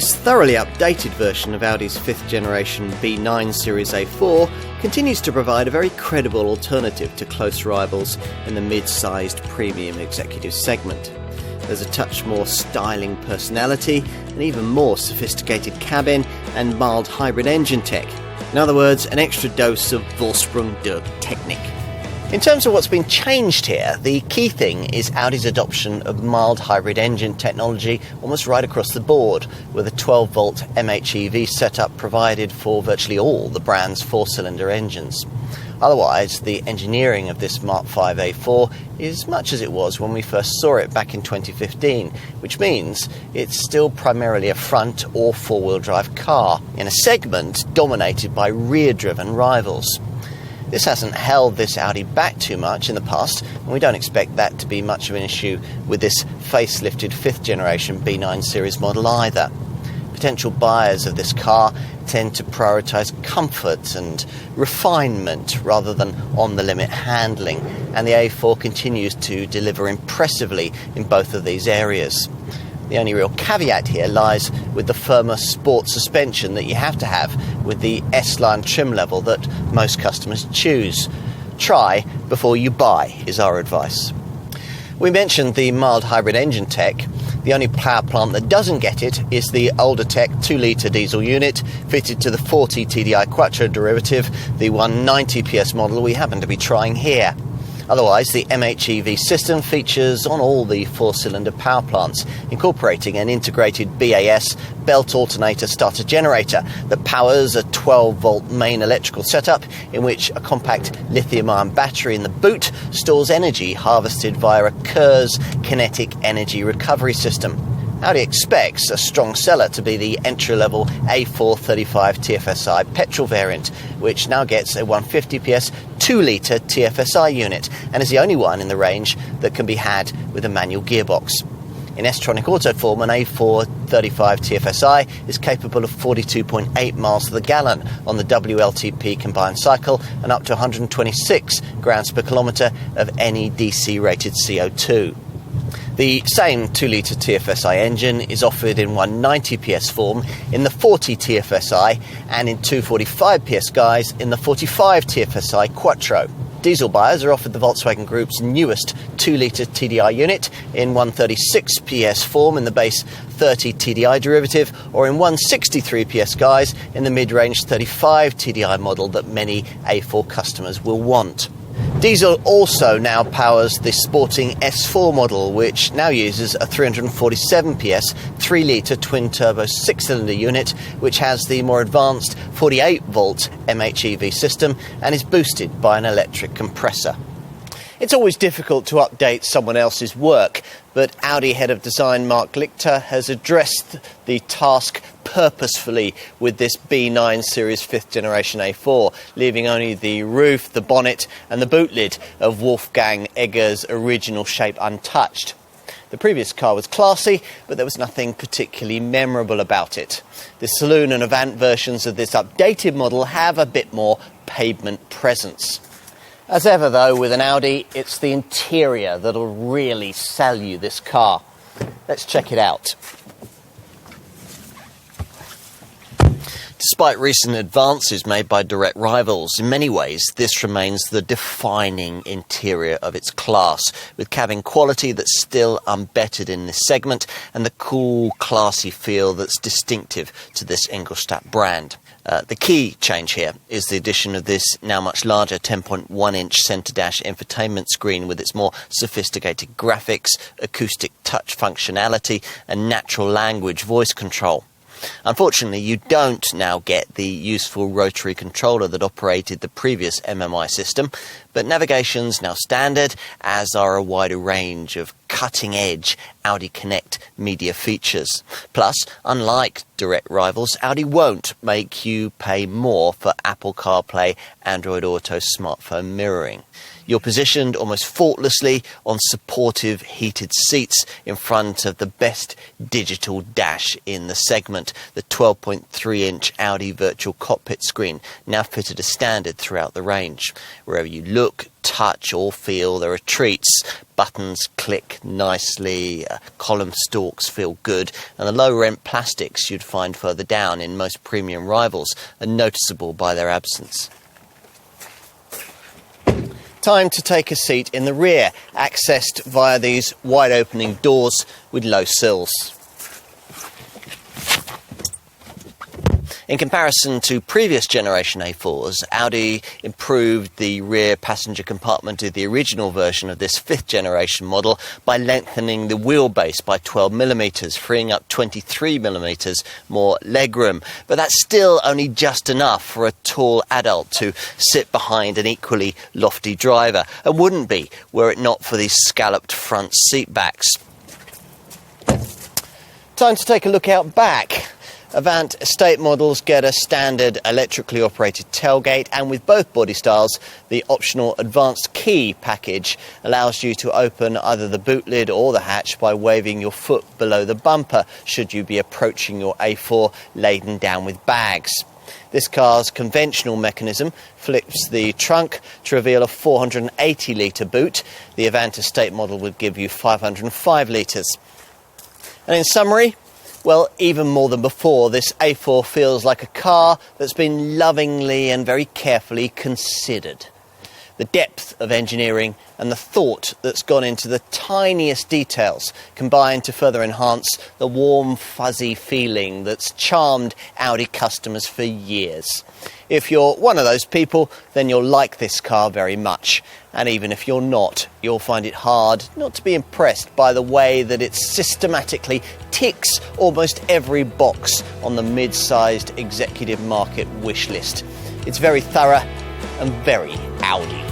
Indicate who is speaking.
Speaker 1: This thoroughly updated version of Audi's 5th generation B9 Series A4 continues to provide a very credible alternative to close rivals in the mid-sized premium executive segment. There's a touch more styling personality, an even more sophisticated cabin, and mild hybrid engine tech. In other words, an extra dose of Vorsprung durch Technik. In terms of what's been changed here, the key thing is Audi's adoption of mild hybrid engine technology almost right across the board, with a 12-volt MHEV setup provided for virtually all the brand's four-cylinder engines. Otherwise, the engineering of this Mark V A4 is much as it was when we first saw it back in 2015, which means it's still primarily a front or four-wheel drive car, in a segment dominated by rear-driven rivals. This hasn't held this Audi back too much in the past, and we don't expect that to be much of an issue with this facelifted 5th generation B9 series model either. Potential buyers of this car tend to prioritise comfort and refinement rather than on-the-limit handling, and the A4 continues to deliver impressively in both of these areas. The only real caveat here lies with the firmer sport suspension that you have to have with the S-Line trim level that most customers choose. Try before you buy is our advice. We mentioned the mild hybrid engine tech. The only power plant that doesn't get it is the older tech 2-litre diesel unit fitted to the 40 TDI Quattro derivative, the 190 PS model we happen to be trying here. Otherwise, the MHEV system features on all the four-cylinder power plants, incorporating an integrated BAS belt alternator starter generator that powers a 12-volt main electrical setup in which a compact lithium-ion battery in the boot stores energy harvested via a KERS kinetic energy recovery system. Audi expects a strong seller to be the entry-level A4 35 TFSI petrol variant, which now gets a 150 PS 2-litre TFSI unit and is the only one in the range that can be had with a manual gearbox. In S-tronic auto form, an A4 35 TFSI is capable of 42.8 miles to the gallon on the WLTP combined cycle and up to 126 grams per kilometre of any DC-rated CO2. The same 2-litre TFSI engine is offered in 190 PS form in the 40 TFSI and in 245 PS guise in the 45 TFSI Quattro. Diesel buyers are offered the Volkswagen Group's newest 2-litre TDI unit in 136 PS form in the base 30 TDI derivative or in 163 PS guise in the mid-range 35 TDI model that many A4 customers will want. Diesel also now powers the sporting S4 model, which now uses a 347 PS 3-litre twin-turbo 6-cylinder unit, which has the more advanced 48-volt MHEV system and is boosted by an electric compressor. It's always difficult to update someone else's work, but Audi head of design Mark Lichter has addressed the task purposefully with this B9 Series 5th generation A4, leaving only the roof, the bonnet and the boot lid of Wolfgang Egger's original shape untouched. The previous car was classy, but there was nothing particularly memorable about it. The saloon and Avant versions of this updated model have a bit more pavement presence. As ever, though, with an Audi, it's the interior that'll really sell you this car. Let's check it out. Despite recent advances made by direct rivals, in many ways this remains the defining interior of its class, with cabin quality that's still unbettered in this segment and the cool, classy feel that's distinctive to this Ingolstadt brand. The key change here is the addition of this now much larger 10.1-inch centre dash infotainment screen with its more sophisticated graphics, acoustic touch functionality and natural language voice control. Unfortunately, you don't now get the useful rotary controller that operated the previous MMI system, but navigation's now standard, as are a wider range of cutting-edge Audi Connect media features. Plus, unlike direct rivals, Audi won't make you pay more for Apple CarPlay, Android Auto smartphone mirroring. You're positioned almost faultlessly on supportive heated seats in front of the best digital dash in the segment, the 12.3-inch Audi virtual cockpit screen, now fitted as standard throughout the range. Wherever you look, touch or feel, there are treats. Buttons click nicely, column stalks feel good, and the low-rent plastics you'd find further down in most premium rivals are noticeable by their absence. Time to take a seat in the rear, accessed via these wide-opening doors with low sills. In comparison to previous generation A4s, Audi improved the rear passenger compartment of the original version of this 5th generation model by lengthening the wheelbase by 12mm, freeing up 23mm more legroom. But that's still only just enough for a tall adult to sit behind an equally lofty driver, and wouldn't be were it not for these scalloped front seat backs. Time to take a look out back. Avant estate models get a standard electrically operated tailgate, and with both body styles, the optional advanced key package allows you to open either the boot lid or the hatch by waving your foot below the bumper should you be approaching your A4 laden down with bags. This car's conventional mechanism flips the trunk to reveal a 480-litre boot. The Avant estate model would give you 505 litres. And in summary, well, even more than before, this A4 feels like a car that's been lovingly and very carefully considered. The depth of engineering and the thought that's gone into the tiniest details combine to further enhance the warm, fuzzy feeling that's charmed Audi customers for years. If you're one of those people, then you'll like this car very much. And even if you're not, you'll find it hard not to be impressed by the way that it systematically ticks almost every box on the mid-sized executive market wish list. It's very thorough and very Audi.